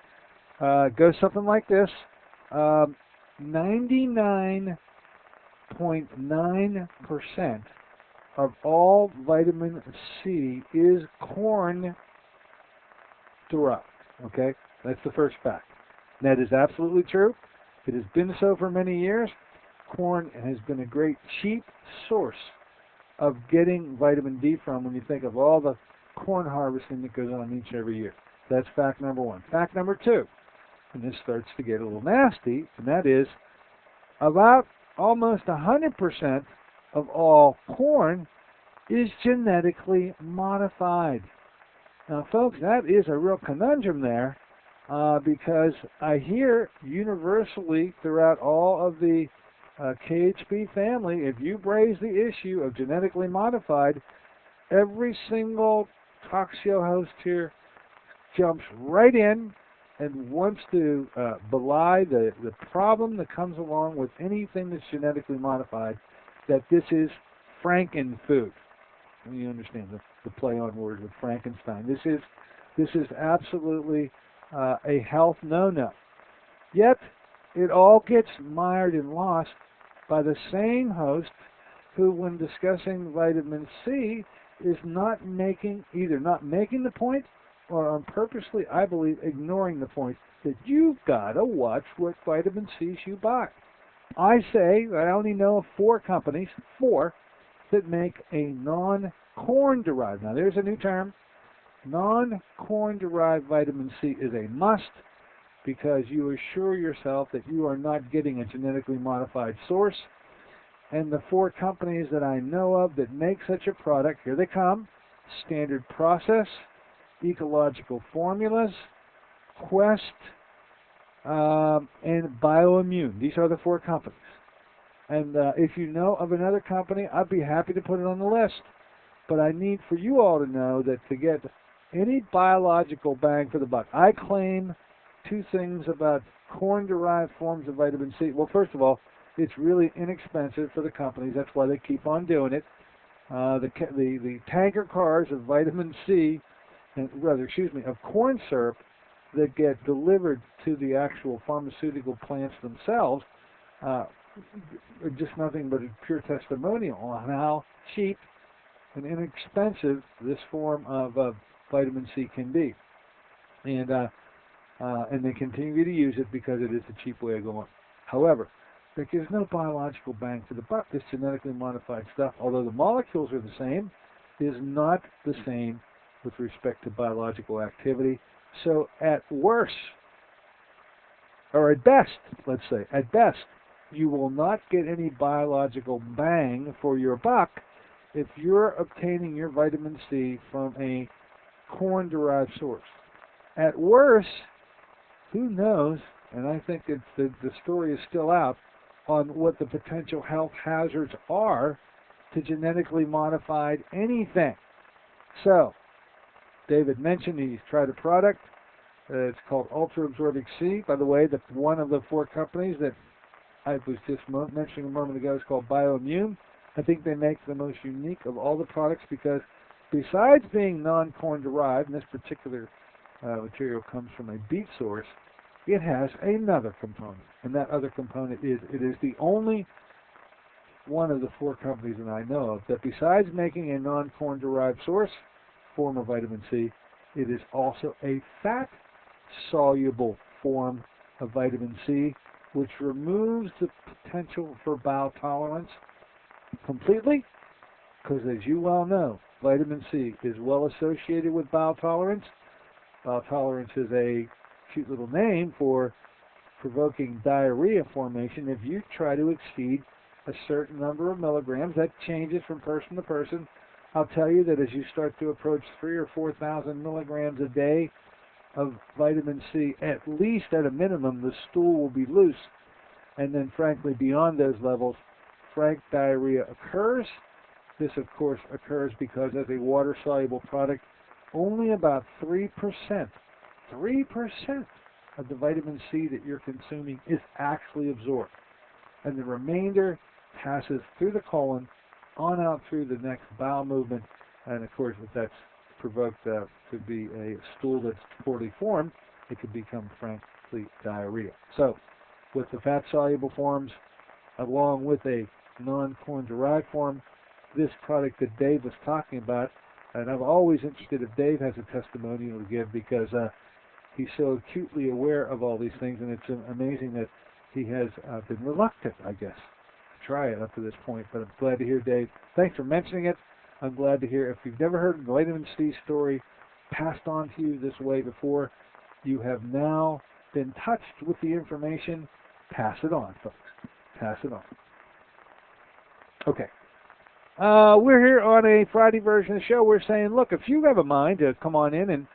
It goes something like this. 99.9% of all vitamin C is corn derived. Okay? That's the first fact. And that is absolutely true. It has been so for many years. Corn has been a great cheap source of getting vitamin D from when you think of all the corn harvesting that goes on each and every year. That's fact number one. Fact number two, and this starts to get a little nasty, and that is about almost 100% of all corn is genetically modified. Now, folks, that is a real conundrum there because I hear universally throughout all of the KHP family, if you raise the issue of genetically modified, every single talk show host here jumps right in and wants to belie the problem that comes along with anything that's genetically modified, that this is Frankenfood. You understand the play on words with Frankenstein. This is absolutely a health no-no. Yet, it all gets mired and lost by the same host who, when discussing vitamin C, is either not making the point or purposely, I believe, ignoring the point that you've got to watch what vitamin C's you buy. I say I only know of 4 companies, that make a non-corn derived. Now, there's a new term. Non-corn derived vitamin C is a must because you assure yourself that you are not getting a genetically modified source. And the 4 companies that I know of that make such a product, here they come: Standard Process, Ecological Formulas, Quest, and Bioimmune. These are the 4 companies. And if you know of another company, I'd be happy to put it on the list. But I need for you all to know that to get any biological bang for the buck, I claim 2 things about corn-derived forms of vitamin C. Well, first of all, it's really inexpensive for the companies. That's why they keep on doing it. The tanker cars of vitamin C, of corn syrup that get delivered to the actual pharmaceutical plants themselves are just nothing but a pure testimonial on how cheap and inexpensive this form of vitamin C can be. And they continue to use it because it is a cheap way of going. However, there's no biological bang for the buck. This genetically modified stuff, although the molecules are the same, is not the same with respect to biological activity. So at worst, or at best, let's say, at best, you will not get any biological bang for your buck if you're obtaining your vitamin C from a corn-derived source. At worst, who knows, and I think that the story is still out, on what the potential health hazards are to genetically modified anything. So, David mentioned he's tried a product. It's called Ultra Absorbic C. By the way, one of the 4 companies that I was just mentioning a moment ago is called Bioimmune. I think they make the most unique of all the products because besides being non-corn derived, and this particular material comes from a beet source, it has another component. And that other component is, it is the only one of the 4 companies that I know of that besides making a non-corn derived form of vitamin C, it is also a fat-soluble form of vitamin C, which removes the potential for bowel tolerance completely, because as you well know, vitamin C is well associated with bowel tolerance. Bowel tolerance is a cute little name for provoking diarrhea formation if you try to exceed a certain number of milligrams. That changes from person to person. I'll tell you that as you start to approach 3,000 or 4,000 milligrams a day of vitamin C, at least at a minimum, the stool will be loose. And then, frankly, beyond those levels, frank diarrhea occurs. This, of course, occurs because as a water-soluble product, only about 3% of the vitamin C that you're consuming is actually absorbed. And the remainder passes through the colon, on out through the next bowel movement. And, of course, if that's provoked to be a stool that's poorly formed, it could become, frankly, diarrhea. So, with the fat-soluble forms, along with a non-corn-derived form, this product that Dave was talking about, and I'm always interested if Dave has a testimonial to give because he's so acutely aware of all these things, and it's amazing that he has been reluctant, I guess, to try it up to this point. But I'm glad to hear, Dave. Thanks for mentioning it. I'm glad to hear. If you've never heard the vitamin C story passed on to you this way before, you have now been touched with the information. Pass it on, folks. Pass it on. Okay. We're here on a Friday version of the show. We're saying, look, if you have a mind to come on in and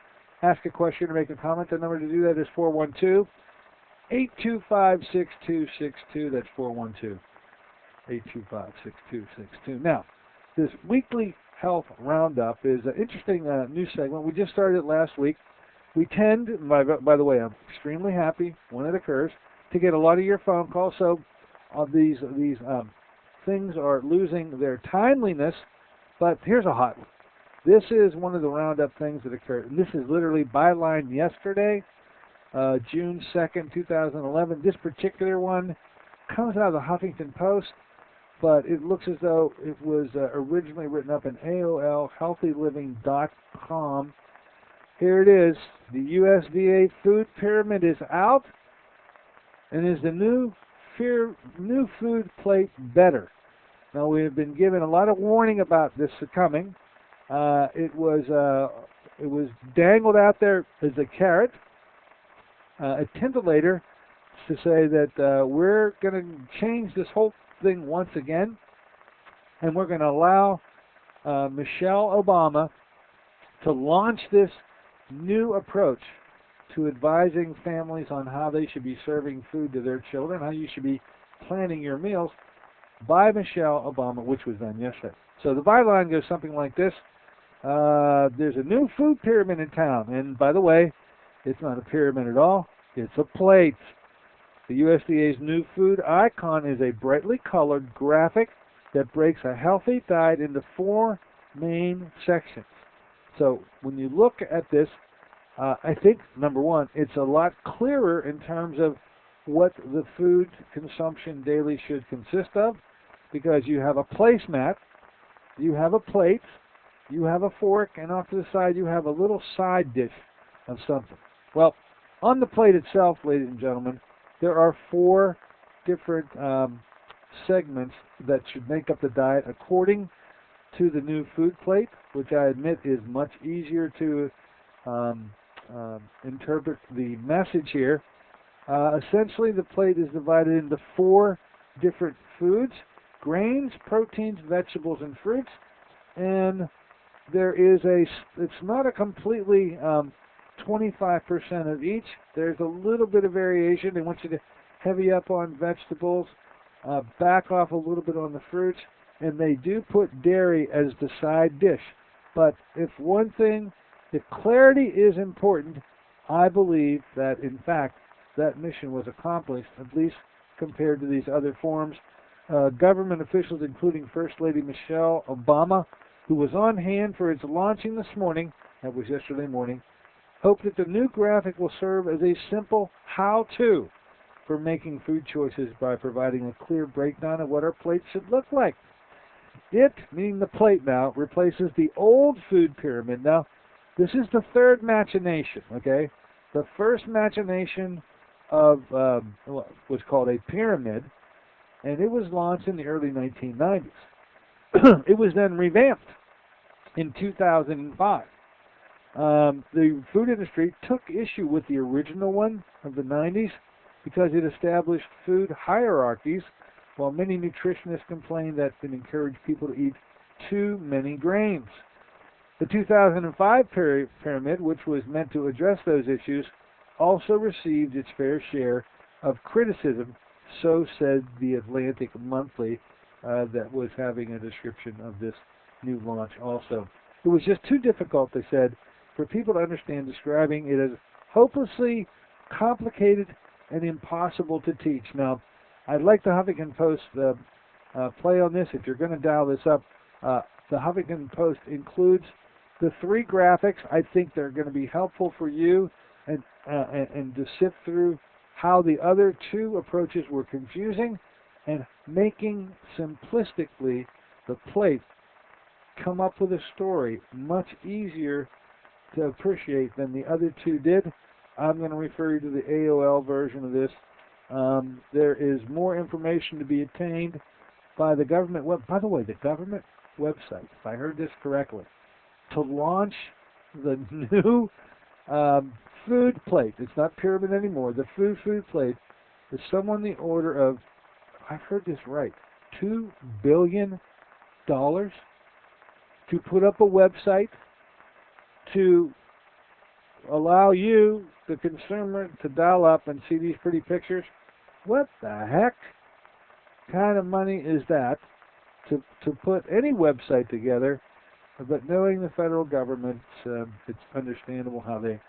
ask a question or make a comment, the number to do that is 412-825-6262. That's 412-825-6262. Now, this weekly health roundup is an interesting news segment. We just started it last week. We tend, by the way, I'm extremely happy when it occurs, to get a lot of your phone calls. So these things are losing their timeliness, but here's a hot one. This is one of the roundup things that occurred, and this is literally byline yesterday, June 2nd, 2011. This particular one comes out of the Huffington Post, but it looks as though it was originally written up in AOL, healthyliving.com. Here it is. The USDA food pyramid is out, and is the new food plate better? Now, we have been given a lot of warning about this coming. It was dangled out there as a carrot, a titillator, to say that we're going to change this whole thing once again, and we're going to allow Michelle Obama to launch this new approach to advising families on how they should be serving food to their children, how you should be planning your meals, by Michelle Obama, which was done yesterday. So the byline goes something like this. There's a new food pyramid in town, and by the way, it's not a pyramid at all. It's a plate. The USDA's new food icon is a brightly colored graphic that breaks a healthy diet into 4 main sections. So when you look at this, I think, number one, it's a lot clearer in terms of what the food consumption daily should consist of, because you have a placemat, you have a plate, you have a fork, and off to the side you have a little side dish of something. Well, on the plate itself, ladies and gentlemen, there are 4 different segments that should make up the diet according to the new food plate, which I admit is much easier to interpret the message here. Essentially, the plate is divided into 4 different foods: grains, proteins, vegetables, and fruits. And there is it's not a completely 25% of each. There's a little bit of variation. They want you to heavy up on vegetables, back off a little bit on the fruits, and they do put dairy as the side dish. But if clarity is important, I believe that, in fact, that mission was accomplished, at least compared to these other forms. Government officials, including First Lady Michelle Obama, who was on hand for its launching this morning, that was yesterday morning, hope that the new graphic will serve as a simple how-to for making food choices by providing a clear breakdown of what our plates should look like. It, meaning the plate now, replaces the old food pyramid. Now, this is the third machination, okay? The first machination of was called a pyramid, and it was launched in the early 1990s. It was then revamped in 2005. The food industry took issue with the original one of the 90s because it established food hierarchies while many nutritionists complain that it encouraged people to eat too many grains. The 2005 pyramid, which was meant to address those issues, also received its fair share of criticism, so said the Atlantic Monthly, that was having a description of this new launch also. It was just too difficult, they said, for people to understand, describing it as hopelessly complicated and impossible to teach. Now, I'd like the Huffington Post play on this. If you're going to dial this up, the Huffington Post includes the 3 graphics. I think they're going to be helpful for you and to sift through how the other 2 approaches were confusing and making simplistically the plate come up with a story much easier to appreciate than the other 2 did. I'm going to refer you to the AOL version of this. There is more information to be attained by the government. By the way, the government website, if I heard this correctly, to launch the new food plate. It's not pyramid anymore. The food plate is somewhere in the order of, I've heard this right, $2 billion to put up a website to allow you, the consumer, to dial up and see these pretty pictures. What the heck kind of money is that to put any website together? But knowing the federal government, it's understandable how they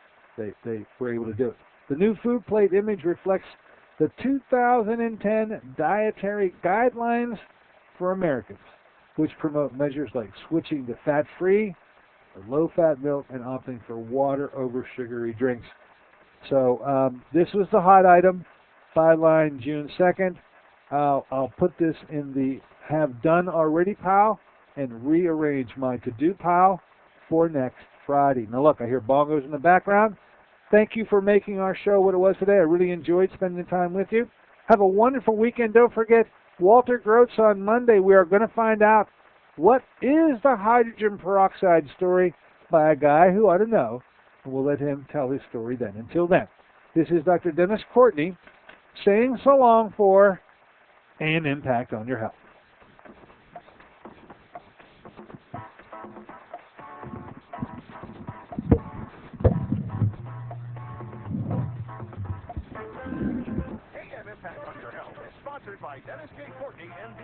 were able to do it. The new food plate image reflects the 2010 Dietary Guidelines for Americans, which promote measures like switching to fat-free, low-fat milk, and opting for water over sugary drinks. So this was the hot item, byline June 2nd. I'll put this in the have done already pile and rearrange my to-do pile for next Friday. Now look, I hear bongos in the background. Thank you for making our show what it was today. I really enjoyed spending time with you. Have a wonderful weekend. Don't forget, Walter Groats on Monday. We are going to find out what is the hydrogen peroxide story by a guy who ought to know, and we'll let him tell his story then. Until then, this is Dr. Dennis Courtney saying so long for an impact on your health. AM Impact on Your Health is sponsored by Dennis J. Courtney, MD.